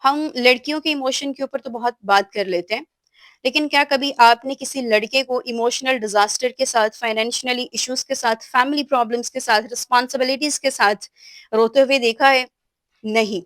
हम लड़कियों के इमोशन के ऊपर तो बहुत बात कर लेते हैं, लेकिन क्या कभी आपने किसी लड़के को इमोशनल डिज़ास्टर के साथ, फाइनेंशियली इश्यूज़ के साथ, फैमिली प्रॉब्लम्स के साथ, रिस्पॉन्सिबिलिटीज़ के साथ रोते हुए देखा है? नहीं।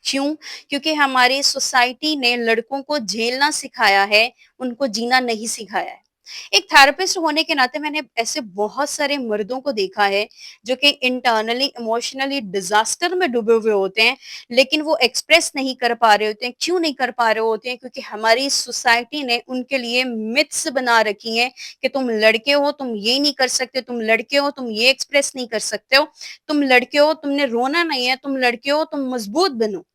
क्यों? क्योंकि हमारी सोसाइटी ने लड़कों को झेलना सिखाया है, उनको जीना नहीं सिखाया है। एक थेरेपिस्ट होने के नाते मैंने ऐसे बहुत सारे मर्दों को देखा है, जो कि इंटरनली इमोशनली डिज़ास्टर में डूबे हुए होते हैं, लेकिन वो एक्सप्रेस नहीं कर पा रहे होते हैं। क्यों नहीं कर पा रहे होते हैं? क्योंकि हमारी सोसाइटी ने उनके लिए मिथ्स बना रखी हैं कि तुम लड़के हो, तुम ये नहीं कर सकते, तुम लड़के हो, तुम ये एक्सप्रेस नहीं कर सकते हो, तुम लड़के हो, तुमने रोना नहीं है, तुम लड़के हो, तुम मजबूत बनो।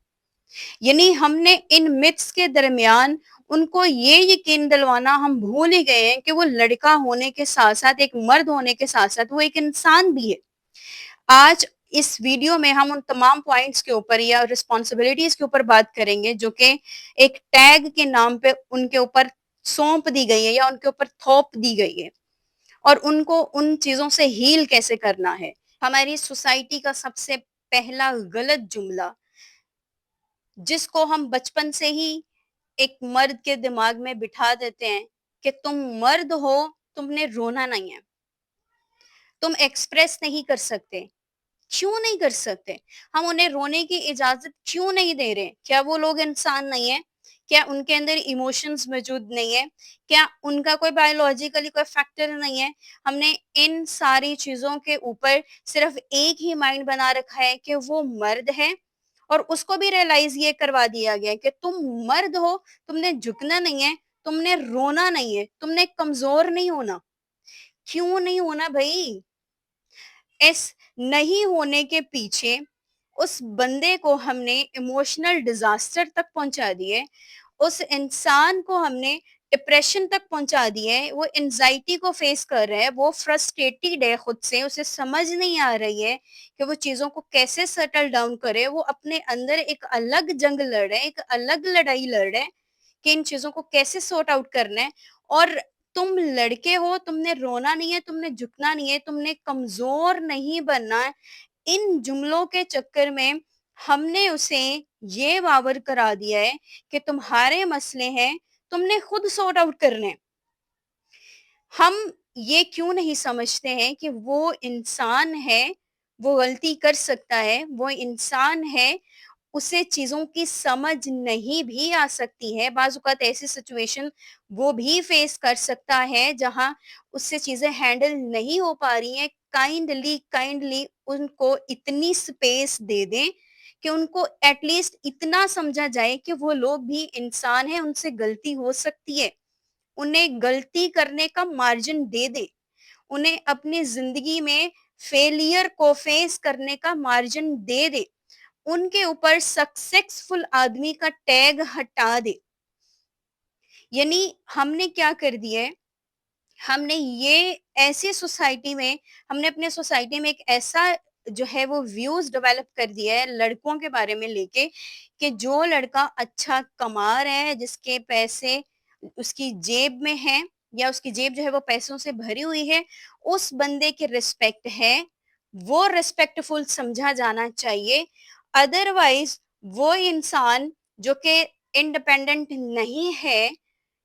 यानी हमने इन मिथ्स के दरमियान उनको ये यकीन दिलवाना हम भूल ही गए हैं कि वो लड़का होने के साथ-साथ, एक मर्द होने के साथ-साथ वो एक इंसान भी है। आज इस वीडियो में हम उन तमाम पॉइंट्स के ऊपर या रिस्पॉन्सिबिलिटीज़ के ऊपर बात करेंगे, जो कि एक टैग के नाम पे उनके ऊपर सौंप दी गई है या उनके ऊपर थोप दी गई है, और उनको उन चीज़ों से हील कैसे करना है। हमारी सोसाइटी का सबसे पहला गलत जुमला, जिसको हम बचपन से ही एक मर्द के दिमाग में बिठा देते हैं कि तुम मर्द हो, तुमने रोना नहीं है, तुम एक्सप्रेस नहीं कर सकते। क्यों नहीं कर सकते? हम उन्हें रोने की इजाजत क्यों नहीं दे रहे? क्या वो लोग इंसान नहीं है? क्या उनके अंदर इमोशंस मौजूद नहीं है? क्या उनका कोई बायोलॉजिकली कोई फैक्टर नहीं है? हमने इन सारी चीजों के ऊपर सिर्फ एक ही माइंड बना रखा है कि वो मर्द है, और उसको भी रियलाइज ये करवा दिया गया है कि तुम मर्द हो, तुमने झुकना नहीं है, तुमने रोना नहीं है, तुमने कमजोर नहीं होना। क्यों नहीं होना भाई? इस नहीं होने के पीछे उस बंदे को हमने इमोशनल डिजास्टर तक पहुंचा दिए, उस इंसान को हमने डिप्रेशन तक पहुंचा दिए है, वो एंजाइटी को फेस कर रहा है, वो फ्रस्ट्रेटेड है खुद से, उसे समझ नहीं आ रही है कि वो चीजों को कैसे सेटल डाउन करे, वो अपने अंदर एक अलग जंग लड़ रहे हैं, एक अलग लड़ाई लड़ रहे हैं कि इन चीजों को कैसे सॉर्ट आउट करना है। और तुम लड़के हो, तुमने रोना नहीं है, तुमने झुकना नहीं है, तुमने कमजोर नहीं बनना है। इन जुमलों के चक्कर में हमने उसे ये बावर करा दिया है कि तुम्हारे मसले हैं, तुमने खुद सॉर्ट आउट करने हैं। हम ये क्यों नहीं समझते हैं कि वो इंसान है, वो गलती कर सकता है, वो इंसान है, उसे चीज़ों की समझ नहीं भी आ सकती है। बाज़ औक़ात ऐसी सिचुएशन वो भी फेस कर सकता है जहाँ उससे चीज़ें हैंडल नहीं हो पा रही हैं। काइंडली काइंडली उनको इतनी स्पेस दे दें कि उनको एटलीस्ट इतना समझा जाए कि वो लोग भी इंसान हैं, उनसे गलती हो सकती है। उन्हें गलती करने का मार्जिन दे दें। उन्हें अपनी ज़िंदगी में फेलियर को फेस करने का मार्जिन दे दें। उनके ऊपर सक्सेसफुल आदमी का टैग हटा दे। यानी हमने क्या कर दिया है, हमने ये ऐसी सोसाइटी में, हमने अपने सोसाइटी में एक ऐसा जो है वो व्यूज डेवलप कर दिया है लड़कों के बारे में लेके, कि जो लड़का अच्छा कमा रहा है, जिसके पैसे उसकी जेब में है, या उसकी जेब जो है वो पैसों से भरी हुई है, उस बंदे की रिस्पेक्ट है, वो रिस्पेक्टफुल समझा जाना चाहिए। अदरवाइज वो इंसान जो कि इंडिपेंडेंट नहीं है,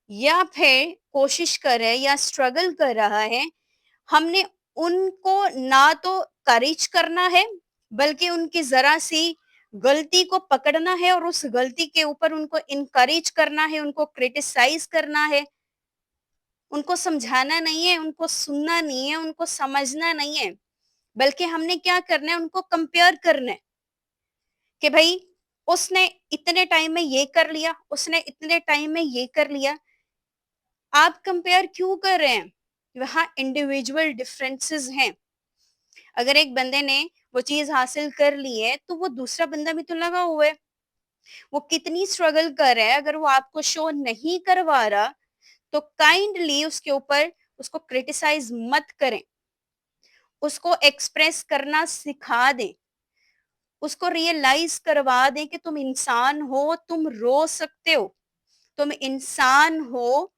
या फिर कोशिश कर रहा है या स्ट्रगल कर रहा है, हमने उनको ना तो करेज करना है, बल्कि उनकी जरा सी गलती को पकड़ना है और उस गलती के ऊपर उनको इनकरेज करना है, उनको क्रिटिसाइज करना है। उनको समझाना नहीं है, उनको सुनना नहीं है, उनको समझना नहीं है, बल्कि हमने क्या करना है, उनको कंपेयर करना है कि भाई उसने इतने टाइम में ये कर लिया, उसने इतने टाइम में ये कर लिया। आप कंपेयर क्यों कर रहे हैं? वहाँ इंडिविजुअल डिफरेंसेस हैं। अगर एक बंदे ने वो चीज हासिल कर ली है, तो वो दूसरा बंदा भी तो लगा हुआ है। वो कितनी स्ट्रगल कर रहा है, अगर वो आपको शो नहीं करवा रहा, तो काइंडली उसके ऊपर उसको क्रिटिसाइज मत करें। उसको एक्सप्रेस करना सिखा दें। उसको रियलाइज करवा दें कि तुम इंसान हो, तुम रो सकते हो, तुम इंसान हो,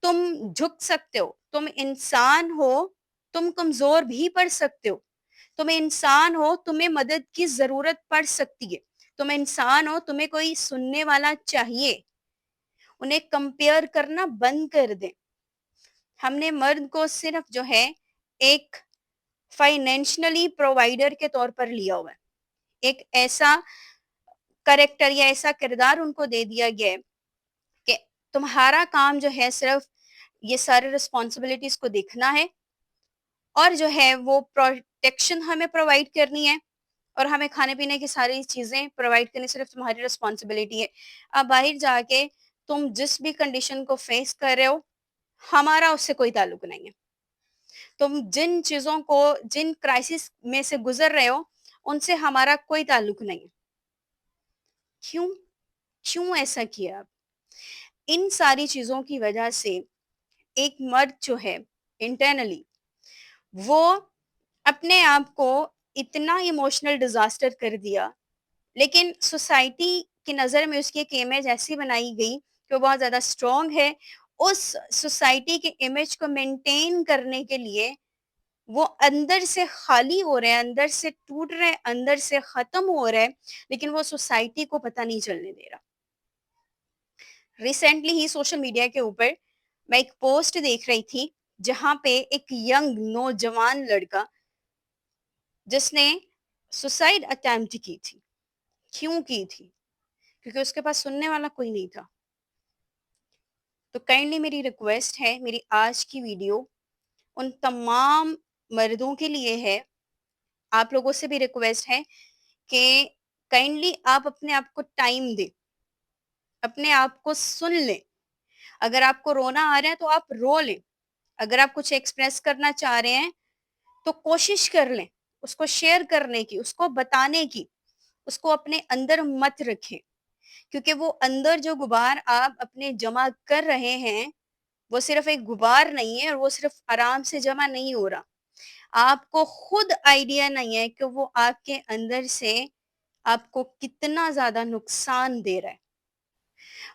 तुम झुक सकते हो, तुम इंसान हो, तुम कमजोर भी पड़ सकते हो, तुम इंसान हो, तुम्हें मदद की जरूरत पड़ सकती है। تم انسان ہو, تمہیں کوئی سننے والا چاہیے. انہیں کمپیئر کرنا بند کر دیں. ہم نے مرد کو صرف جو ہے ایک فائنینشنلی پرووائڈر کے طور پر لیا ہوا ہے. ایک ایسا کریکٹر یا ایسا کردار ان کو دے دیا گیا ہے کہ تمہارا کام جو ہے صرف یہ سارے رسپانسبلٹیز کو دیکھنا ہے, اور جو ہے وہ پروٹیکشن ہمیں پرووائڈ کرنی ہے, اور ہمیں کھانے پینے کی ساری چیزیں پرووائڈ کرنی صرف تمہاری رسپانسبلٹی ہے. اب باہر جا کے تم جس بھی کنڈیشن کو فیس کر رہے ہو, ہمارا اس سے کوئی تعلق نہیں ہے. تم جن چیزوں کو, جن کرائسس میں سے گزر رہے ہو, ان سے ہمارا کوئی تعلق نہیں ہے. کیوں کیوں ایسا کیا؟ ان ساری چیزوں کی وجہ سے ایک مرد جو ہے انٹرنلی وہ اپنے آپ کو اتنا ایموشنل ڈیزاسٹر کر دیا, لیکن سوسائٹی کی نظر میں اس کی ایک امیج ایسی بنائی گئی کہ وہ بہت زیادہ اسٹرانگ ہے. اس سوسائٹی کے امیج کو مینٹین کرنے کے لیے وہ اندر سے خالی ہو رہے ہیں, اندر سے ٹوٹ رہے ہیں, اندر سے ختم ہو رہے ہیں, لیکن وہ سوسائٹی کو پتہ نہیں چلنے دے رہا. ریسنٹلی ہی سوشل میڈیا کے اوپر میں ایک پوسٹ دیکھ رہی تھی جہاں پہ ایک ینگ نوجوان لڑکا جس نے سوسائڈ اٹیمپٹ کی تھی. کیوں کی تھی؟ کیونکہ اس کے پاس سننے والا کوئی نہیں تھا. تو کائنڈلی میری ریکویسٹ ہے, میری آج کی ویڈیو ان تمام مردوں کے لیے ہے, آپ لوگوں سے بھی ریکویسٹ ہے کہ کائنڈلی آپ اپنے آپ کو ٹائم دیں, اپنے آپ کو سن لیں. اگر آپ کو رونا آ رہا ہے تو آپ رو لیں. اگر آپ کچھ ایکسپریس کرنا چاہ رہے ہیں تو کوشش کر لیں اس کو شیئر کرنے کی, اس کو بتانے کی. اس کو اپنے اندر مت رکھیں, کیونکہ وہ اندر جو غبار آپ اپنے جمع کر رہے ہیں وہ صرف ایک غبار نہیں ہے, اور وہ صرف آرام سے جمع نہیں ہو رہا. آپ کو خود آئیڈیا نہیں ہے کہ وہ آپ کے اندر سے آپ کو کتنا زیادہ نقصان دے رہا ہے.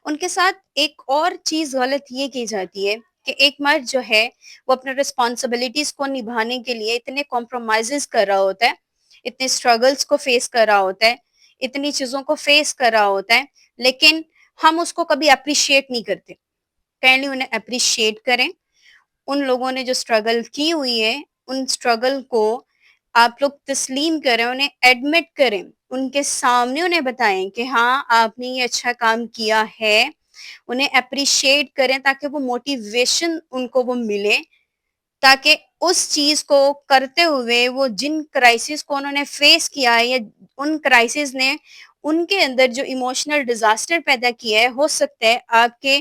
ان کے ساتھ ایک اور چیز غلط یہ کی جاتی ہے کہ ایک مرد جو ہے وہ اپنے رسپانسبلٹیز کو نبھانے کے لیے اتنے کمپرومائزز کر رہا ہوتا ہے, اتنے اسٹرگلس کو فیس کر رہا ہوتا ہے, اتنی چیزوں کو فیس کر رہا ہوتا ہے, لیکن ہم اس کو کبھی اپریشیٹ نہیں کرتے. کائنڈلی انہیں اپریشیٹ کریں. ان لوگوں نے جو اسٹرگل کی ہوئی ہے ان اسٹرگل کو آپ لوگ تسلیم کریں, انہیں ایڈمٹ کریں, ان کے سامنے انہیں بتائیں کہ ہاں آپ نے یہ اچھا کام کیا ہے. انہیں اپریشیٹ کریں تاکہ وہ موٹیویشن ان کو وہ ملے, تاکہ اس چیز کو کرتے ہوئے وہ جن کرائسس کو انہوں نے فیس کیا ہے یا ان کرائسس نے ان کے اندر جو ایموشنل ڈیزاسٹر پیدا کیا ہے, ہو سکتا ہے آپ کے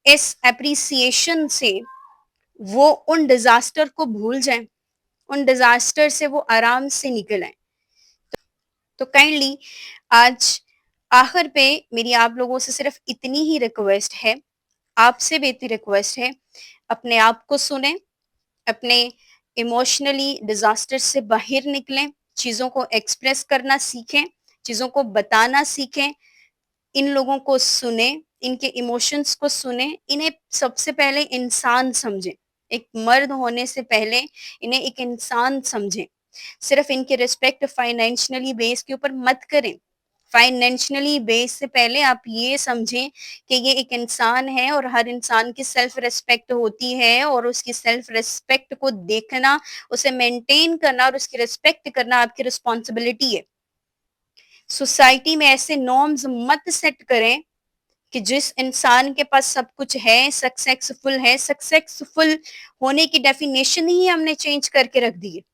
اس اپریسیشن سے وہ ان ڈیزاسٹر کو بھول جائیں, ان ڈیزاسٹر سے وہ آرام سے نکل آئیں. تو کائنڈلی آج آخر پہ میری آپ لوگوں سے صرف اتنی ہی ریکویسٹ ہے, آپ سے بھی اتنی ریکویسٹ ہے, اپنے آپ کو سنیں, اپنے ایموشنلی ڈیزاسٹر سے باہر نکلیں, چیزوں کو ایکسپریس کرنا سیکھیں, چیزوں کو بتانا سیکھیں. ان لوگوں کو سنیں, ان کے ایموشنز کو سنیں, انہیں سب سے پہلے انسان سمجھیں. ایک مرد ہونے سے پہلے انہیں ایک انسان سمجھیں. صرف ان کے ریسپیکٹ فائنینشنلی بیس کے اوپر مت کریں. فائنینشنلی بیس سے پہلے آپ یہ سمجھیں کہ یہ ایک انسان ہے, اور ہر انسان کی سیلف ریسپیکٹ ہوتی ہے, اور اس کی سیلف ریسپیکٹ کو دیکھنا, اسے مینٹین کرنا اور اس کی ریسپیکٹ کرنا آپ کی رسپانسبلٹی ہے. سوسائٹی میں ایسے نارمز مت سیٹ کریں کہ جس انسان کے پاس سب کچھ ہے, سکسیسفل ہے, سکسیسفل ہونے کی ڈیفینیشن ہی ہم نے چینج کر کے رکھ دی ہے.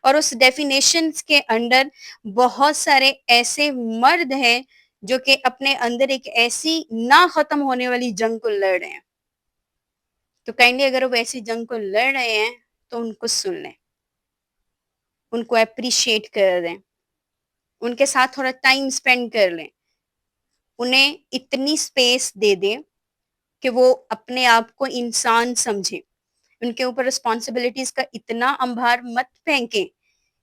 اور اس ڈیفینیشن کے انڈر بہت سارے ایسے مرد ہیں جو کہ اپنے اندر ایک ایسی نہ ختم ہونے والی جنگ کو لڑ رہے ہیں. تو کائنڈلی اگر وہ ایسی جنگ کو لڑ رہے ہیں تو ان کو سن لیں, ان کو اپریشیٹ کر دیں, ان کے ساتھ تھوڑا ٹائم اسپینڈ کر لیں, انہیں اتنی سپیس دے دیں کہ وہ اپنے آپ کو انسان سمجھیں. ان کے اوپر رسپانسبلٹیز کا اتنا انبار مت پھینکیں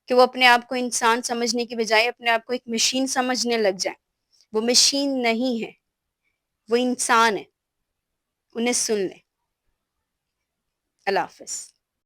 کہ وہ اپنے آپ کو انسان سمجھنے کی بجائے اپنے آپ کو ایک مشین سمجھنے لگ جائیں. وہ مشین نہیں ہے, وہ انسان ہے. انہیں سن لیں. اللہ حافظ.